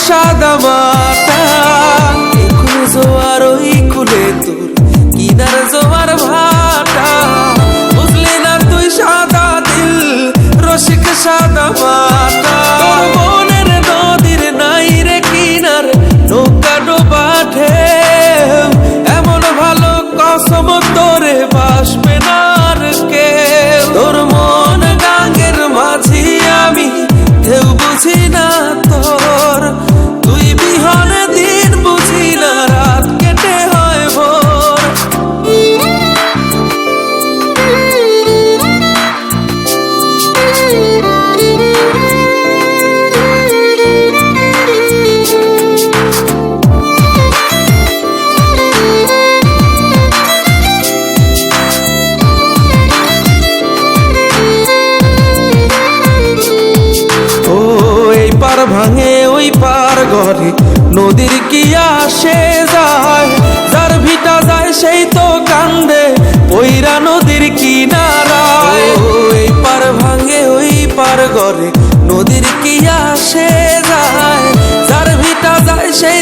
সাদা মাটা, এই কুলে জোয়ার ওই কুলে তোর কিনার জোয়ার ভাটা। বুঝলি না তুই সাদা দিল রসিক সাদা মাটা। তোর মনের নদীর নাই রে কিনার নৌকা ডোবা ঢেউ, এমন ভালো কসম তোরে বাসবে না আর কেউ। তোর মন গাঙ্গের মাঝি আমি ঢেউ বুঝি না তোর, তুই বিহনে দিন বুঝি না রাত কেটে হয় ভোর। পার ভাঙে ওই পার ঘরে নদীর কি আসে যায়, যার ভিটা যায় সেই তো কান্দে পইরা নদীর কিনারায়। ওই পার ভাঙে ওই পার ঘরে নদীর কি আসে যায়, যার ভিটা যায় সেই